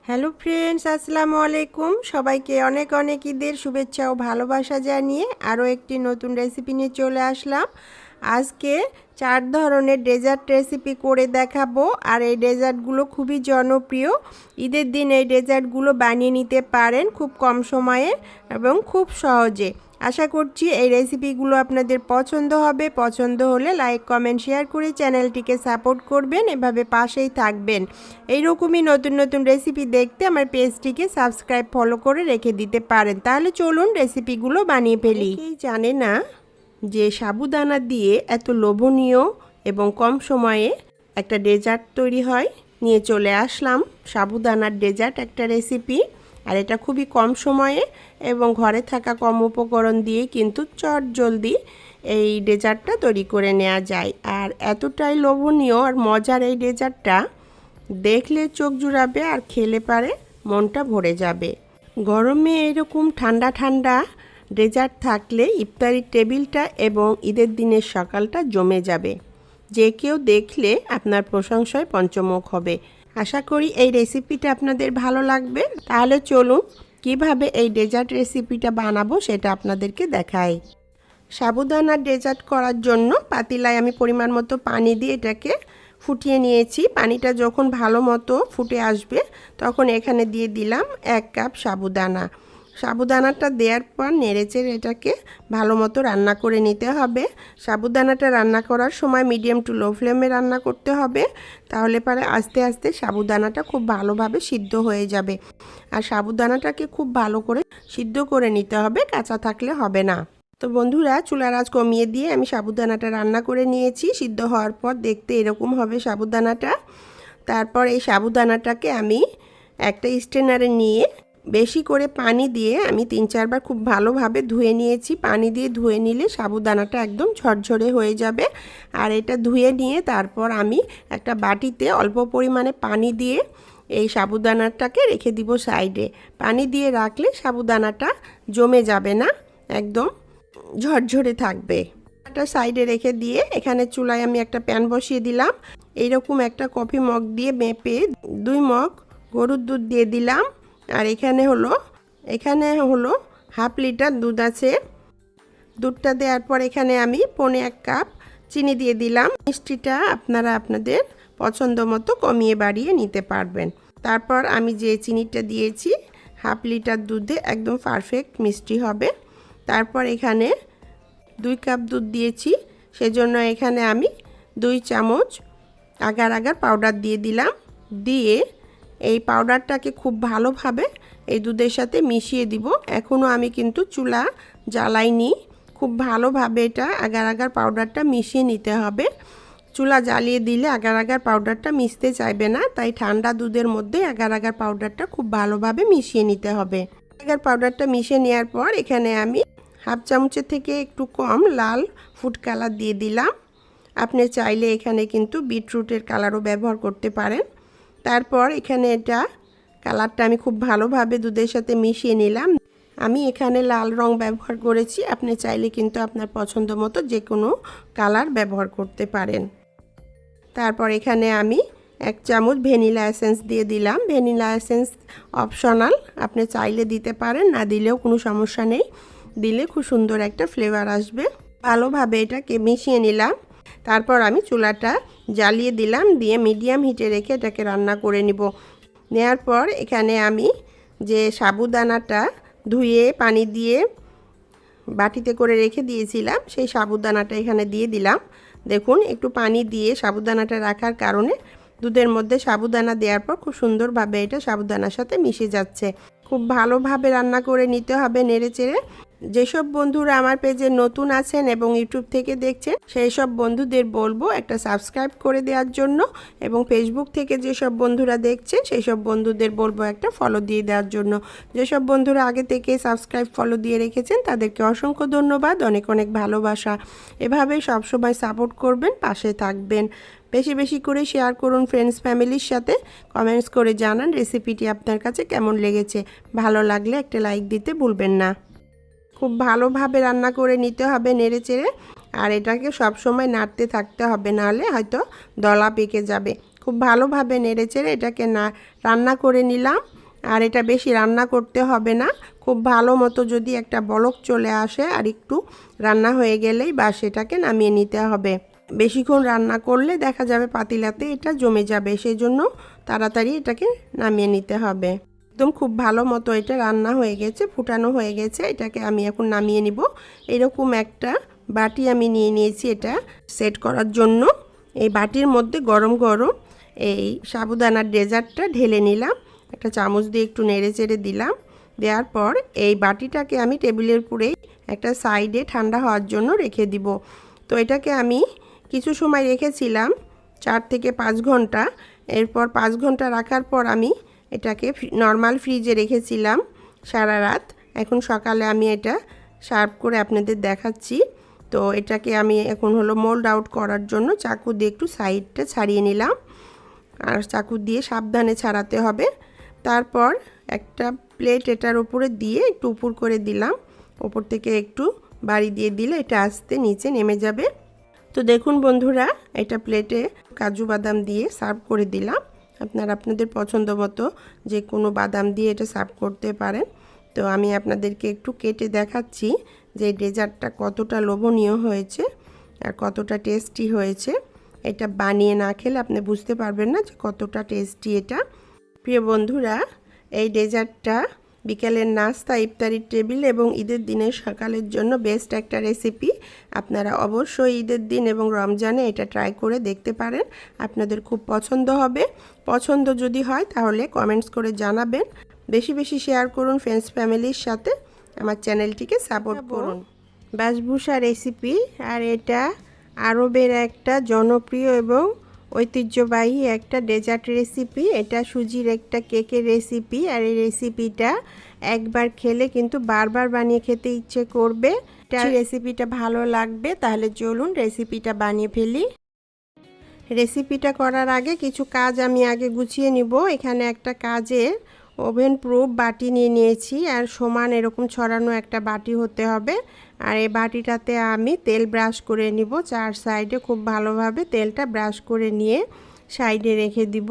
Hello friends, আসসালামু আলাইকুম। সবাইকে অনেক অনেক ঈদের শুভেচ্ছা ও ভালোবাসা জানিয়ে আরও একটি নতুন রেসিপি নিয়ে চলে আসলাম। আজকে 4 ধরনের ডেজার্ট রেসিপি করে দেখাবো। আর এই ডেজার্টগুলো খুবই জনপ্রিয়। ঈদের দিন এই ডেজার্টগুলো বানিয়ে নিতে পারেন খুব কম সময়ে এবং খুব সহজে। আশা করছি এই রেসিপিগুলো আপনাদের পছন্দ হবে। পছন্দ হলে লাইক, কমেন্ট, শেয়ার করে চ্যানেলটিকে সাপোর্ট করবেন, এভাবে পাশেই থাকবেন। এইরকমই নতুন নতুন রেসিপি দেখতে আমার পেজটিকে সাবস্ক্রাইব, ফলো করে রেখে দিতে পারেন। তাহলে চলুন রেসিপিগুলো বানিয়ে ফেলি। কেউ জানে না যে সাবুদানা দিয়ে এত লোভনীয় এবং কম সময়ে একটা ডেজার্ট তৈরি হয়। নিয়ে চলে আসলাম সাবুদানার ডেজার্ট একটা রেসিপি। আর এটা খুবই কম সময়ে এবং ঘরে থাকা কম উপকরণ দিয়ে কিন্তু চটজলদি এই ডেজার্টটা তৈরি করে নেওয়া যায়। আর এতটাই লোভনীয় আর মজার এই ডেজার্টটা, দেখলে চোখ জুড়াবে আর খেলে পারে মনটা ভরে যাবে। গরমে এরকম ঠান্ডা ঠান্ডা ডেজার্ট থাকলে ইফতারির টেবিলটা এবং ঈদের দিনের সকালটা জমে যাবে। যে কেউ দেখলে আপনার প্রশংসায় পঞ্চমুখ হবে। আশা করি এই রেসিপিটা আপনাদের ভালো লাগবে। তাহলে চলুন কিভাবে এই ডেজার্ট রেসিপিটা বানাবো সেটা আপনাদেরকে দেখাই। সাবুদানার ডেজার্ট করার জন্য পাতিলায় আমি পরিমাণ মতো পানি দিয়ে এটাকে ফুটিয়ে নিয়েছি। পানিটা যখন ভালো মতো ফুটে আসবে তখন এখানে দিয়ে দিলাম 1 কাপ সাবুদানা। সাবুদানাটা দেওয়ার পর নেড়েচেড়ে এটাকে ভালো মতো রান্না করে নিতে হবে। সাবুদানাটা রান্না করার সময় মিডিয়াম টু লো ফ্লেমে রান্না করতে হবে, তাহলে পরে আস্তে আস্তে সাবুদানাটা খুব ভালোভাবে সিদ্ধ হয়ে যাবে। আর সাবুদানাটাকে খুব ভালো করে সিদ্ধ করে নিতে হবে, কাঁচা থাকলে হবে না। তো বন্ধুরা, চুলার আঁচ কমিয়ে দিয়ে আমি সাবুদানাটা রান্না করে নিয়েছি। সিদ্ধ হওয়ার পর দেখতে এরকম হবে সাবুদানাটা। তারপর এই সাবুদানাটাকে আমি একটা স্ট্রেনারে নিয়ে বেশি করে পানি দিয়ে আমি 3-4 বার খুব ভালোভাবে ধুয়ে নিয়েছি। পানি দিয়ে ধুয়ে নিলে সাবুদানাটা একদম ঝরঝরে হয়ে যাবে। আর এটা ধুয়ে নিয়ে তারপর আমি একটা বাটিতে অল্প পরিমাণে পানি দিয়ে এই সাবুদানাটাকে রেখে দিব সাইডে। পানি দিয়ে রাখলে সাবুদানাটা জমে যাবে না, একদম ঝরঝরে থাকবে। একটা সাইডে রেখে দিয়ে এখানে চুলায় আমি একটা প্যান বসিয়ে দিলাম। এইরকম একটা কফি মগ দিয়ে মেপে 2 মগ গরুর দুধ দিয়ে দিলাম। আর এখানে হলো 1/2 লিটার দুধ আছে। দুধটা দেওয়ার পর এখানে আমি 1/4 কাপ চিনি দিয়ে দিলাম। মিষ্টিটা আপনারা আপনাদের পছন্দ মতো কমিয়ে বাড়িয়ে নিতে পারবেন। তারপর আমি যে চিনিটা দিয়েছি 1/2 লিটার দুধে একদম পারফেক্ট মিষ্টি হবে। তারপর এখানে 2 কাপ দুধ দিয়েছি, সেজন্য এখানে আমি 2 চামচ আগার আগার পাউডার দিয়ে দিলাম। দিয়ে এই পাউডারটাকে খুব ভালোভাবে এই দুধের সাথে মিশিয়ে দিব। এখনও আমি কিন্তু চুলা জ্বালাইনি। খুব ভালোভাবে এটা আগার আগার পাউডারটা মিশিয়ে নিতে হবে। চুলা জ্বালিয়ে দিলে আগার আগার পাউডারটা মিশতে চাইবে না, তাই ঠান্ডা দুধের মধ্যে আগার আগার পাউডারটা খুব ভালোভাবে মিশিয়ে নিতে হবে। আগার পাউডারটা মিশিয়ে নেওয়ার পর এখানে আমি 1/2 চামচের থেকে একটু কম লাল ফুড কালার দিয়ে দিলাম। আপনি চাইলে এখানে কিন্তু বিটরুটের কালারও ব্যবহার করতে পারেন। তারপর এখানে এটা কালারটা আমি খুব ভালোভাবে দুধের সাথে মিশিয়ে নিলাম। আমি এখানে লাল রং ব্যবহার করেছি, আপনি চাইলে কিন্তু আপনার পছন্দ মতো যে কোনো কালার ব্যবহার করতে পারেন। তারপর এখানে আমি 1 চামচ ভ্যানিলা এসেন্স দিয়ে দিলাম। ভ্যানিলা এসেন্স অপশনাল, আপনি চাইলে দিতে পারেন, না দিলেও কোনো সমস্যা নেই। দিলে খুব সুন্দর একটা ফ্লেভার আসবে। ভালোভাবে এটাকে মিশিয়ে নিলাম। তারপর আমি চুলাটা জ্বালিয়ে দিলাম, দিয়ে মিডিয়াম হিটে রেখে এটাকে রান্না করে নিব। নেওয়ার পর এখানে আমি যে সাবুদানাটা ধুয়ে পানি দিয়ে বাটিতে করে রেখে দিয়েছিলাম, সেই সাবুদানাটা এখানে দিয়ে দিলাম। দেখুন, একটু পানি দিয়ে সাবুদানাটা রাখার কারণে দুধের মধ্যে সাবুদানা দেওয়ার পর খুব সুন্দরভাবে এটা সাবুদানার সাথে মিশে যাচ্ছে। খুব ভালোভাবে রান্না করে নিতে হবে নেড়েচেড়ে। যেসব বন্ধুরা আমার পেজে নতুন আছেন এবং ইউটিউব থেকে দেখছেন, সেই সব বন্ধুদের বলবো একটা সাবস্ক্রাইব করে দেওয়ার জন্য, এবং ফেসবুক থেকে যেসব বন্ধুরা দেখছেন সেই সব বন্ধুদের বলবো একটা ফলো দিয়ে দেওয়ার জন্য। যেসব বন্ধুরা আগে থেকে সাবস্ক্রাইব, ফলো দিয়ে রেখেছেন তাদেরকে অসংখ্য ধন্যবাদ, অনেক অনেক ভালোবাসা। এভাবেই সবসময় সাপোর্ট করবেন, পাশে থাকবেন। বেশি বেশি করে শেয়ার করুন ফ্রেন্ডস ফ্যামিলির সাথে। কমেন্টস করে জানান রেসিপিটি আপনার কাছে কেমন লেগেছে। ভালো লাগলে একটা লাইক দিতে ভুলবেন না। খুব ভালোভাবে রান্না করে নিতে হবে নেড়েচেড়ে। আর এটাকে সব সময় নাড়তে থাকতে হবে, নাহলে হয়তো দলা পেকে যাবে। খুব ভালোভাবে নেড়েচেড়ে এটাকে রান্না করে নিলাম। আর এটা বেশি রান্না করতে হবে না, খুব ভালো মতো যদি একটা বলক চলে আসে আর একটু রান্না হয়ে গেলেই বা সেটাকে নামিয়ে নিতে হবে। বেশিক্ষণ রান্না করলে দেখা যাবে পাতিলাতে এটা জমে যাবে, সেই জন্য তাড়াতাড়ি এটাকে নামিয়ে নিতে হবে। একদম খুব ভালো মতো এটা রান্না হয়ে গেছে, ফুটানো হয়ে গেছে। এটাকে আমি এখন নামিয়ে নিব। এরকম একটা বাটি আমি নিয়ে নিয়েছি এটা সেট করার জন্য। এই বাটির মধ্যে গরম গরম এই সাবুদানার ডেজার্টটা ঢেলে নিলাম, একটা চামচ দিয়ে একটু নেড়ে চেড়ে দিলাম। দেওয়ার পর এই বাটিটাকে আমি টেবিলের উপরেই একটা সাইডে ঠান্ডা হওয়ার জন্য রেখে দিব। তো এটাকে আমি কিছু সময় রেখেছিলাম, 4 থেকে 5 ঘন্টা। এরপর 5 ঘন্টা রাখার পর আমি এটাকে নর্মাল ফ্রিজে রেখেছিলাম সারা রাত। এখন সকালে আমি এটা সার্ভ করে আপনাদের দেখাচ্ছি। তো এটাকে আমি এখন হলো মোল্ড আউট করার জন্য চাকু দিয়ে একটু সাইডটা ছাড়িয়ে নিলাম, আর চাকু দিয়ে সাবধানে ছাড়াতে হবে। তারপর একটা প্লেট এটার উপরে দিয়ে একটু উপর করে দিলাম, উপর থেকে একটু বাড়ি দিয়ে দিলে এটা আস্তে নিচে নেমে যাবে। তো দেখুন বন্ধুরা, এটা প্লেটে কাজু বাদাম দিয়ে সার্ভ করে দিলাম। আপনারা আপনাদের পছন্দ মতো যে কোনো বাদাম দিয়ে এটা সার্ভ করতে পারেন। তো আমি আপনাদেরকে একটু কেটে দেখাচ্ছি যে ডেজার্টটা কতটা লোভনীয় হয়েছে আর কতটা টেস্টি হয়েছে। এটা বানিয়ে না খেলে আপনি বুঝতে পারবেন না যে কতটা টেস্টি এটা। প্রিয় বন্ধুরা, এই ডেজার্টটা বিকেলের নাস্তা, ইফতারির টেবিল এবং ঈদের দিনের সকালের জন্য বেস্ট একটা রেসিপি। আপনারা অবশ্যই ঈদের দিন এবং রমজানে এটা ট্রাই করে দেখতে পারেন, আপনাদের খুব পছন্দ হবে। পছন্দ যদি হয় তাহলে কমেন্টস করে জানাবেন। বেশি বেশি শেয়ার করুন ফ্রেন্ডস ফ্যামিলির সাথে, আমার চ্যানেলটিকে সাপোর্ট করুন। বাসবুসা রেসিপি, আর এটা আরবের একটা জনপ্রিয় এবং ঐতিহ্যবাহী একটা ডেজার্ট রেসিপি। এটা সুজির একটা কেকের রেসিপি, আর এই রেসিপিটা একবার খেলে কিন্তু বারবার বানিয়ে খেতে ইচ্ছে করবে। রেসিপিটা ভালো লাগবে, তাহলে চলুন রেসিপিটা বানিয়ে ফেলি। রেসিপিটা করার আগে কিছু কাজ আমি আগে গুছিয়ে নিব। এখানে একটা কাজের ওভেন প্রুফ বাটি নিয়ে নিয়েছি, আর সমান এরকম ছড়ানো একটা বাটি হতে হবে। আর এই বাটিটাতে আমি তেল ব্রাশ করে নিব, 4 সাইডে খুব ভালোভাবে তেলটা ব্রাশ করে নিয়ে সাইডে রেখে দিব।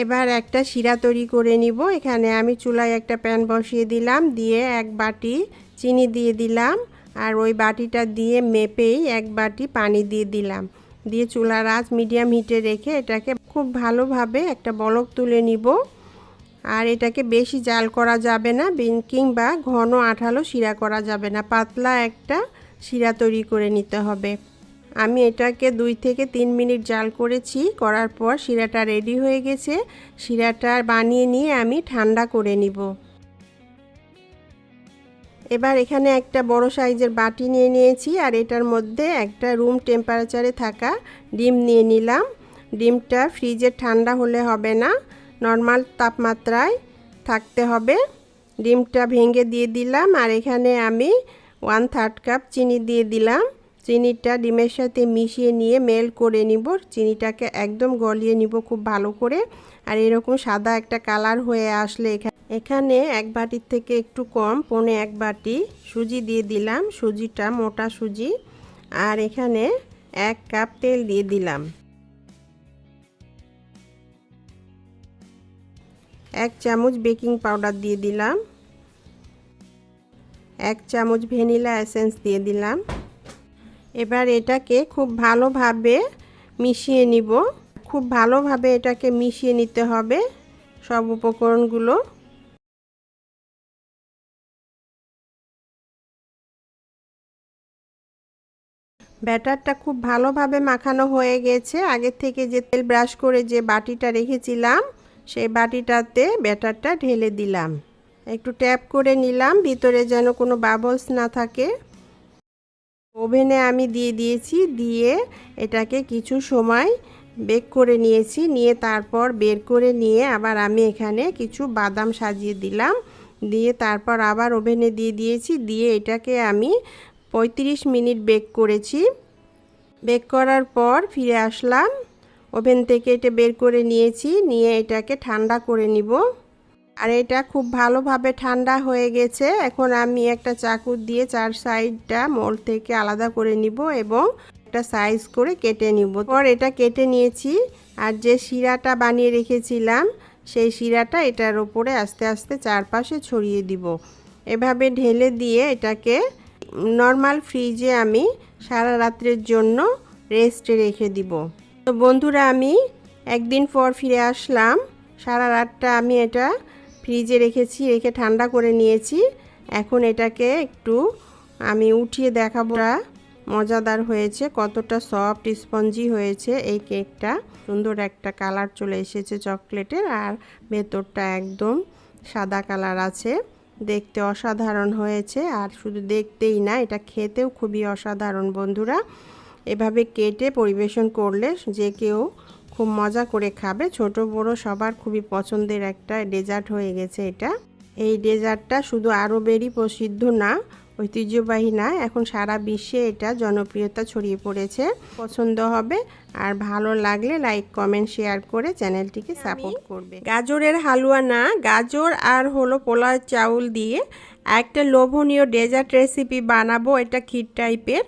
এবার একটা শিরা তৈরি করে নিব। এখানে আমি চুলায় একটা প্যান বসিয়ে দিলাম, দিয়ে 1 বাটি চিনি দিয়ে দিলাম, আর ওই বাটিটা দিয়ে মেপেই 1 বাটি পানি দিয়ে দিলাম। দিয়ে চুলার আঁচ মিডিয়াম হিটে রেখে এটাকে খুব ভালোভাবে একটা বলক তুলে নিব। আর এটাকে বেশি জাল করা যাবে না, কিংবা ঘন আঠালো শিরা করা যাবে না, পাতলা একটা শিরা তৈরি করে নিতে হবে। আমি এটাকে 2 থেকে 3 মিনিট জাল করেছি, করার পর শিরাটা রেডি হয়ে গেছে। শিরাটা বানিয়ে নিয়ে আমি ঠান্ডা করে নিব। এবার এখানে একটা বড় সাইজের বাটি নিয়ে নিয়েছি, আর এটার মধ্যে একটা রুম টেম্পারেচারে থাকা ডিম নিয়ে নিলাম। ডিমটা ফ্রিজে ঠান্ডা হলে হবে না, নর্মাল তাপমাত্রায় থাকতে হবে। ডিমটা ভেঙে দিয়ে দিলাম, আর এখানে আমি 1/3 কাপ চিনি দিয়ে দিলাম। চিনিটা ডিমের সাথে মিশিয়ে নিয়ে মেল্ট করে নিব। চিনিটাকে একদম গলিয়ে নিব খুব ভালো করে। আর এরকম সাদা একটা কালার হয়ে আসলে এখানে 1 বাটির থেকে একটু কম, 1.25 বাটি সুজি দিয়ে দিলাম। সুজিটা মোটা সুজি। আর এখানে 1 কাপ তেল দিয়ে দিলাম। 1 চামচ বেকিং পাউডার দিয়ে দিলাম। 1 চামচ ভ্যানিলা এসেন্স দিয়ে দিলাম। এবার এটাকে খুব ভালোভাবে মিশিয়ে নিব। খুব ভালোভাবে এটাকে মিশিয়ে নিতে হবে সব উপকরণগুলো। ব্যাটারটা খুব ভালোভাবে মাখানো হয়ে গেছে। আগে থেকে যে তেল ব্রাশ করে যে বাটিটা রেখেছিলাম সেই বাটিটাতে ব্যাটারটা ঢেলে দিলাম। একটু ট্যাপ করে নিলাম, ভিতরে যেন কোনো বাবলস না থাকে। ওভেনে আমি দিয়ে দিয়েছি, দিয়ে এটাকে কিছু সময় বেক করে নিয়েছি। নিয়ে তারপর বের করে নিয়ে আবার আমি এখানে কিছু বাদাম সাজিয়ে দিলাম, দিয়ে তারপর আবার ওভেনে দিয়ে দিয়েছি। দিয়ে এটাকে আমি 35 মিনিট বেক করেছি। বেক করার পর ফিরে আসলাম, ওভেন থেকে এটা বের করে নিয়েছি, নিয়ে এটাকে ঠান্ডা করে নিব। আর এটা খুব ভালোভাবে ঠান্ডা হয়ে গেছে। এখন আমি একটা চাকু দিয়ে 4 সাইডটা মোল্ড থেকে আলাদা করে নিব এবং একটা সাইজ করে কেটে নিব। পর এটা কেটে নিয়েছি। আর যে শিরাটা বানিয়ে রেখেছিলাম সেই শিরাটা এটার উপরে আস্তে আস্তে চারপাশে ছড়িয়ে দিব। এভাবে ঢেলে দিয়ে এটাকে নর্মাল ফ্রিজে আমি সারা রাত্রের জন্য রেস্টে রেখে দিব। তো বন্ধুরা, আমি একদিন পর ফিরে আসলাম। সারা রাতটা আমি এটা ফ্রিজে রেখেছি, রেখে ঠান্ডা করে নিয়েছি। এখন এটাকে একটু আমি উঠিয়ে দেখাবো মজাদার হয়েছে, কতটা সফট স্পঞ্জি হয়েছে এই কেকটা। সুন্দর একটা কালার চলে এসেছে চকলেটের, আর ভেতরটা একদম সাদা কালার আছে। দেখতে অসাধারণ হয়েছে, আর শুধু দেখতেই না, এটা খেতেও খুবই অসাধারণ বন্ধুরা। এভাবে কেটে পরিবেশন করলে যে কেউ খুব মজা করে খাবে, ছোট বড় সবার খুবই পছন্দের একটা ডেজার্ট হয়ে গেছে এটা। এই ডেজার্টটা শুধু আরবেরই প্রসিদ্ধ না, ঐতিহ্যবাহী না, এখন সারা বিশ্বে এটা জনপ্রিয়তা ছড়িয়ে পড়েছে। পছন্দ হবে, আর ভালো লাগলে লাইক কমেন্ট শেয়ার করে চ্যানেলটিকে সাপোর্ট করবে। গাজরের হালুয়া না, গাজর আর হলো পোলাও চাউল দিয়ে একটা লোভনীয় ডেজার্ট রেসিপি বানাবো। এটা ক্ষীর টাইপের,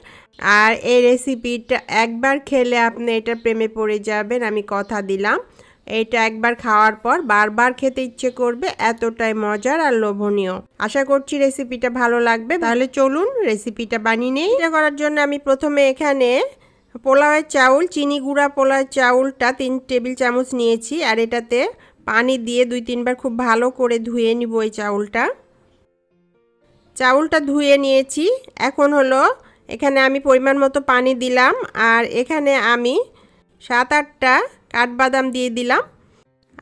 আর এই রেসিপিটা একবার খেলে আপনি এটা প্রেমে পড়ে যাবেন, আমি কথা দিলাম। এটা একবার খাওয়ার পর বারবার খেতে ইচ্ছে করবে, এতটাই মজার আর লোভনীয়। আশা করছি রেসিপিটা ভালো লাগবে। তাহলে চলুন রেসিপিটা বানিয়ে নিই। এটা করার জন্য আমি প্রথমে এখানে পোলাওয়ের চাউল, চিনি গুঁড়া পোলাওয়ের চাউলটা 3 টেবিল চামচ নিয়েছি, আর এটাতে পানি দিয়ে 2-3 বার খুব ভালো করে ধুয়ে নিব। এই চাউলটা ধুয়ে নিয়েছি। এখন হলো এখানে আমি পরিমাণ মতো পানি দিলাম, আর এখানে আমি 7-8টা কাঠবাদাম দিয়ে দিলাম।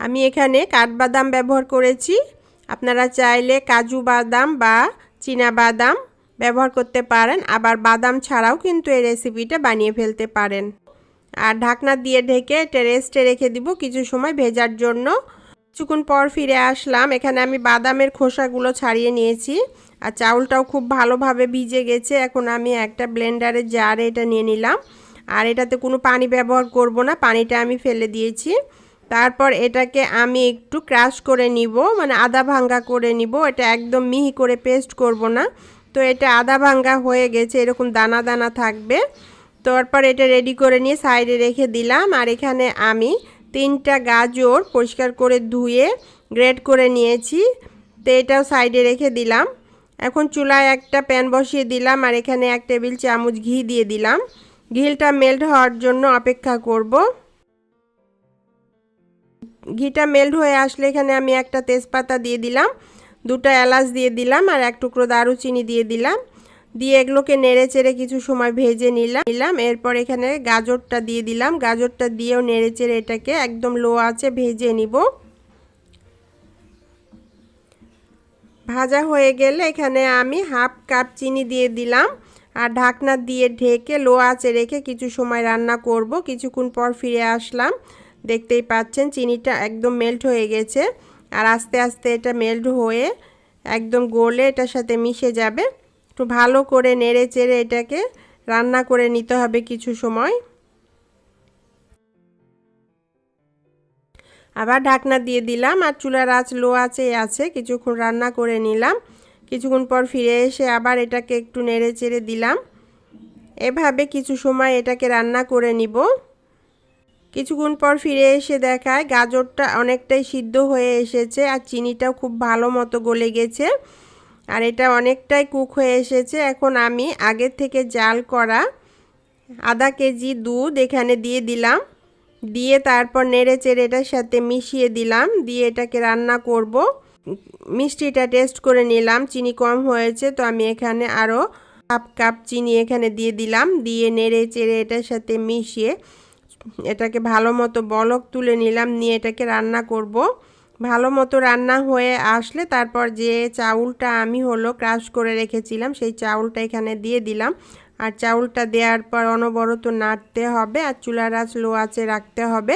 আমি এখানে কাঠবাদাম ব্যবহার করেছি, আপনারা চাইলে কাজু বাদাম বা চীনা বাদাম ব্যবহার করতে পারেন, আবার বাদাম ছাড়াও কিন্তু এই রেসিপিটা বানিয়ে ফেলতে পারেন। আর ঢাকনা দিয়ে ঢেকে এটা রেস্টে রেখে দিব কিছু সময় ভেজার জন্য। কিছুক্ষণ পর ফিরে আসলাম। এখানে আমি বাদামের খোসাগুলো ছাড়িয়ে নিয়েছি, আর চাউলটাও খুব ভালোভাবে ভিজে গেছে। এখন আমি একটা ব্লেন্ডারের জারে এটা নিয়ে নিলাম, আর এটাতে কোনো পানি ব্যবহার করব না, পানিটা আমি ফেলে দিয়েছি। তারপর এটাকে আমি একটু ক্রাশ করে নিব, মানে আধা ভাঙ্গা করে নিব। এটা একদম মিহি করে পেস্ট করব না। তো এটা আধা ভাঙ্গা হয়ে গেছে, এরকম দানা দানা থাকবে। তারপর এটা রেডি করে নিয়ে সাইডে রেখে দিলাম। আর এখানে আমি 3টা গাজর পরিষ্কার করে ধুয়ে গ্রেট করে নিয়েছি, তো এটাও সাইডে রেখে দিলাম। এখন চুলায় একটা প্যান বসিয়ে দিলাম, আর এখানে 1 টেবিল চামচ ঘি দিয়ে দিলাম। ঘিটা মেল্ট হওয়ার জন্য অপেক্ষা করব। ঘিটা মেল্ট হয়ে আসলে এখানে আমি একটা তেজপাতা দিয়ে দিলাম, 2টা এলাচ দিয়ে দিলাম, আর 1 টুকরো দারুচিনি দিয়ে দিলাম। দিয়ে এগুলোকে নেড়ে চেড়ে কিছু সময় ভেজে নিলাম। এরপর এখানে গাজরটা দিয়ে দিলাম। গাজরটা দিয়েও নেড়ে চেড়ে এটাকে একদম লো আঁচে ভেজে নিব। ভাজা হয়ে গেলে এখানে আমি 1/2 কাপ চিনি দিয়ে দিলাম, আর ঢাকনা দিয়ে ঢেকে লো আঁচে রেখে কিছু সময় রান্না করব। কিছুক্ষণ পর ফিরে আসলাম। দেখতেই পাচ্ছেন চিনিটা একদম মেল্ট হয়ে গেছে, আর আস্তে আস্তে এটা মেল্ট হয়ে একদম গলে এটার সাথে মিশে যাবে। একটু ভালো করে নেড়ে চেড়ে এটাকে রান্না করে নিতে হবে কিছু সময়। আবার ঢাকনা দিয়ে দিলাম, আর চুলার আঁচ লো আঁচেই আছে। কিছুক্ষণ রান্না করে নিলাম। কিছুক্ষণ পর ফিরে এসে আবার এটাকে একটু নেড়ে চেড়ে দিলাম। এভাবে কিছু সময় এটাকে রান্না করে নিব। কিছুক্ষণ পর ফিরে এসে দেখায় গাজরটা অনেকটাই সিদ্ধ হয়ে এসেছে, আর চিনিটাও খুব ভালো মতো গলে গেছে, আর এটা অনেকটাই কুক হয়ে এসেছে। এখন আমি আগের থেকে জাল করা আধা কেজি দুধ এখানে দিয়ে দিলাম। দিয়ে তারপর নেড়ে চেড়ে এটার সাথে মিশিয়ে দিলাম। দিয়ে এটাকে রান্না করব। মিষ্টিটা টেস্ট করে নিলাম, চিনি কম হয়েছে, তো আমি এখানে আরও 1/2 কাপ চিনি এখানে দিয়ে দিলাম। দিয়ে নেড়ে চেড়ে এটার সাথে মিশিয়ে এটাকে ভালো মতো বলক তুলে নিলাম। নিয়ে এটাকে রান্না করব। ভালো মতো রান্না হয়ে আসলে তারপর যে চাউলটা আমি হলো ক্রাশ করে রেখেছিলাম সেই চাউলটা এখানে দিয়ে দিলাম। আর চাউলটা দেওয়ার পর অনবরত নাড়তে হবে, আর চুলার আঁচ লো আঁচে রাখতে হবে।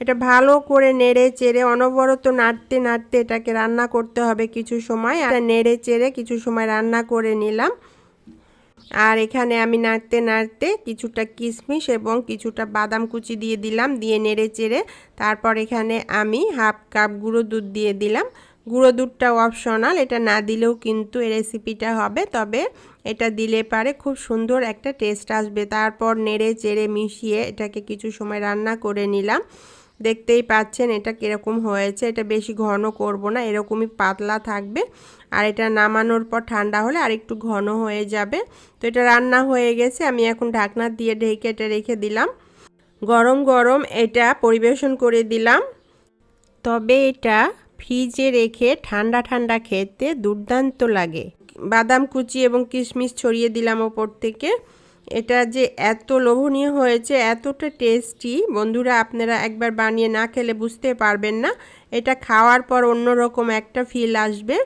এটা ভালো করে নেড়ে চেড়ে অনবরত নাড়তে নাড়তে এটাকে রান্না করতে হবে কিছু সময়। আর নেড়ে চেড়ে কিছু সময় রান্না করে নিলাম। আর এখানে আমি নাড়তে নাড়তে কিছুটা কিশমিশ এবং কিছুটা বাদাম কুচি দিয়ে দিলাম। দিয়ে নেড়ে চেড়ে তারপর এখানে আমি 1/2 কাপ গুঁড়ো দুধ দিয়ে দিলাম। গুঁড়ো দুধটাও অপশনাল, এটা না দিলেও কিন্তু এই রেসিপিটা হবে, তবে এটা দিলে পারে খুব সুন্দর একটা টেস্ট আসবে। তারপর নেড়ে চেড়ে মিশিয়ে এটাকে কিছু সময় রান্না করে নিলাম। দেখতেই পাচ্ছেন এটা কীরকম হয়েছে। এটা বেশি ঘন করব না, এরকমই পাতলা থাকবে। আর এটা নামানোর পর ঠান্ডা হলে আর একটু ঘন হয়ে যাবে। তো এটা রান্না হয়ে গেছে, আমি এখন ঢাকনা দিয়ে ঢেকে এটা রেখে দিলাম। গরম গরম এটা পরিবেশন করে দিলাম। তবে এটা ফ্রিজে রেখে ঠান্ডা ঠান্ডা খেতে দুর্দান্ত লাগে। বাদাম কুচি এবং কিশমিশ ছড়িয়ে দিলাম ওপর থেকে। এটা যে এত লোভনীয় হয়েছে, এতটা টেস্টি, বন্ধুরা আপনারা একবার বানিয়ে না খেলে বুঝতে পারবেন না। এটা খাওয়ার পর অন্যরকম একটা ফিল আসবে।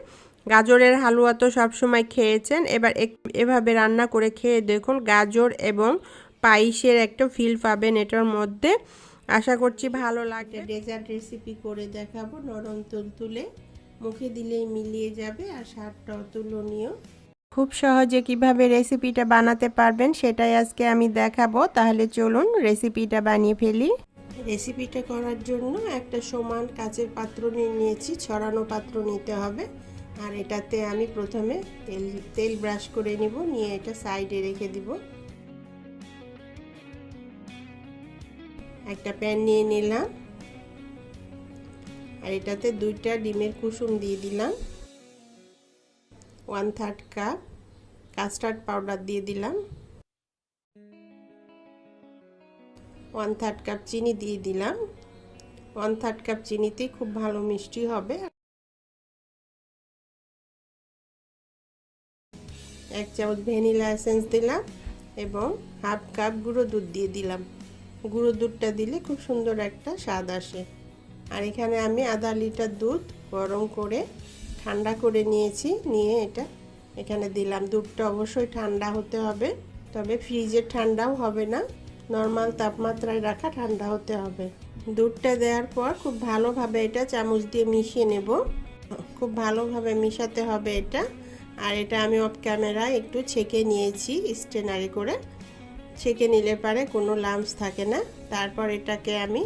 গাজরের হালুয়া তো সবসময় খেয়েছেন, এবার এভাবে রান্না করে খেয়ে দেখুন। গাজর এবং পায়েসের একটা ফিল পাবেন এটার মধ্যে। আশা করছি ভালো লাগে। ডেজার্ট রেসিপি করে দেখাবো, নরম তুলতুলে, মুখে দিলেই মিলিয়ে যাবে আর স্বাদটাও তুলনীয়। খুব সহজে কিভাবে রেসিপিটা বানাতে পারবেন সেটাই আজকে আমি দেখাবো। তাহলে চলুন রেসিপিটা বানিয়ে ফেলি। রেসিপিটা করার জন্য একটা সমান কাচের পাত্র নিয়েছি, ছড়ানো পাত্র নিতে হবে। আর এটাতে আমি প্রথমে তেল ব্রাশ করে নিব, নিয়ে এটা সাইডে রেখে দিব। একটা প্যান নিয়ে নিলাম, আর এটাতে 2টা ডিমের কুসুম দিয়ে দিলাম। 1/3 কাপ কাস্টার্ড পাউডার দিয়ে দিলাম। 1/3 কাপ চিনি দিয়ে দিলাম। 1/3 কাপ চিনিতে খুব ভালো মিষ্টি হবে। 1 চামচ ভ্যানিলা এসেন্স দিলাম এবং 1/2 কাপ গুঁড়ো দুধ দিয়ে দিলাম। গুঁড়ো দুধটা দিলে খুব সুন্দর একটা স্বাদ আসে। আর এখানে আমি আধা লিটার দুধ গরম করে ঠান্ডা করে নিয়েছি, নিয়ে এটা এখানে দিলাম। দুধটা অবশ্যই ঠান্ডা হতে হবে, তবে ফ্রিজের ঠান্ডাও হবে না, নর্মাল তাপমাত্রায় রাখা ঠান্ডা হতে হবে। দুধটা দেওয়ার পর খুব ভালোভাবে এটা চামচ দিয়ে মিশিয়ে নেব। খুব ভালোভাবে মিশাতে হবে এটা। আর এটা আমি অফ ক্যামেরায় একটু ছেঁকে নিয়েছি স্ট্রেনারে করে। ছেঁকে নিলে পারে কোনো লাম্পস থাকে না। তারপর এটাকে আমি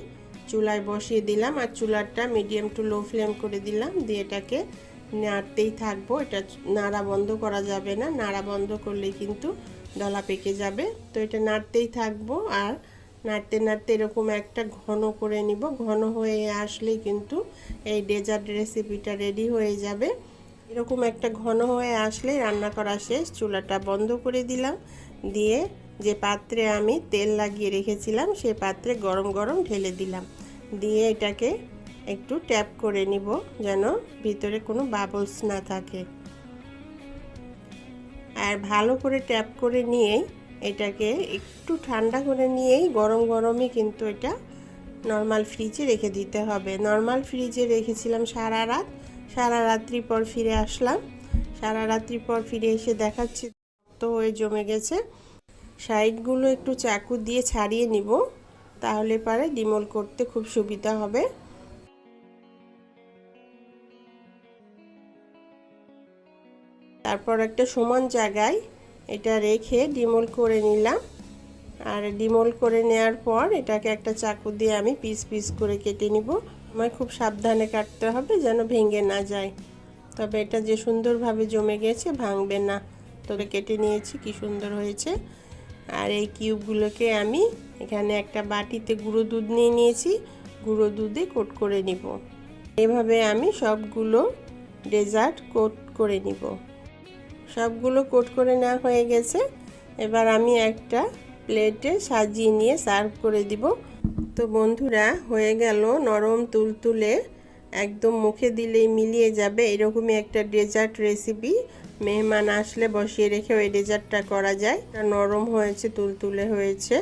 চুলায় বসিয়ে দিলাম, আর চুলাটা মিডিয়াম টু লো ফ্লেম করে দিলাম। দিয়ে এটাকে নাড়তেই থাকবো। এটা নাড়া বন্ধ করা যাবে না, নাড়া বন্ধ করলে কিন্তু দলা পেকে যাবে। তো এটা নাড়তেই থাকবো, আর নাড়তে নাড়তে এরকম একটা ঘন করে নিব। ঘন হয়ে আসলেই কিন্তু এই ডেজার্ট রেসিপিটা রেডি হয়ে যাবে। এরকম একটা ঘন হয়ে আসলে রান্না করা শেষ। চুলাটা বন্ধ করে দিলাম, দিয়ে যে পাত্রে আমি তেল লাগিয়ে রেখেছিলাম সেই পাত্রে গরম গরম ঢেলে দিলাম। দিয়ে এটাকে একটু ট্যাপ করে নিব যেন ভিতরে কোনো বাবলস না থাকে। আর ভালো করে ট্যাপ করে নিয়েই এটাকে একটু ঠান্ডা করে নিয়েই গরম গরমই কিন্তু এটা নর্মাল ফ্রিজে রেখে দিতে হবে। নর্মাল ফ্রিজে রেখেছিলাম সারা রাত। সারা রাত্রি পর ফিরে আসলাম। সারা রাত্রি পর ফিরে এসে দেখাচ্ছি তো হয়ে জমে গেছে। সাইডগুলো একটু চাকু দিয়ে ছাড়িয়ে নিব, তাহলে পারে ডিমোল করতে খুব সুবিধা হবে। তারপর একটা সমান জায়গায় এটা রেখে ডিমোল করে নিলাম। আর ডিমোল করে নেওয়ার পর এটাকে একটা চাকু দিয়ে আমি পিস পিস করে কেটে নিব। আমায় খুব সাবধানে কাটতে হবে যেন ভেঙে না যায়। তবে এটা যে সুন্দরভাবে জমে গেছে, ভাঙবে না। তবে কেটে নিয়েছি, কি সুন্দর হয়েছে। আর এই কিউবগুলোকে আমি এখানে একটা বাটিতে গুঁড়ো দুধ নিয়ে নিয়েছি, গুঁড়ো দুধে কোট করে নিব। এভাবে আমি সবগুলো ডেজার্ট কোট করে নিব। সবগুলো কোট করে নেওয়া হয়ে গেছে। এবার আমি একটা প্লেটে সাজিয়ে নিয়ে সার্ভ করে দিব। তো বন্ধুরা, হয়ে গেল নরম তুলতুলে, একদম মুখে দিলেই মিলিয়ে যাবে এরকমই একটা ডেজার্ট রেসিপি। মেহমান আসলে বসিয়ে রেখে ওই ডেজার্টটা করা যায়। নরম হয়েছে, তুলতুলে হয়েছে,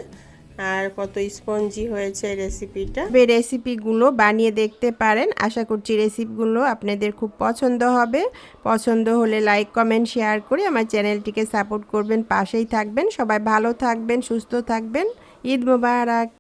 আর কত স্পঞ্জি হয়েছে রেসিপিটা। এই রেসিপিগুলো বানিয়ে দেখতে পারেন। আশা করছি রেসিপিগুলো আপনাদের খুব পছন্দ হবে। পছন্দ হলে লাইক কমেন্ট শেয়ার করে আমার চ্যানেলটিকে সাপোর্ট করবেন, পাশেই থাকবেন। সবাই ভালো থাকবেন, সুস্থ থাকবেন। ঈদ মোবারক।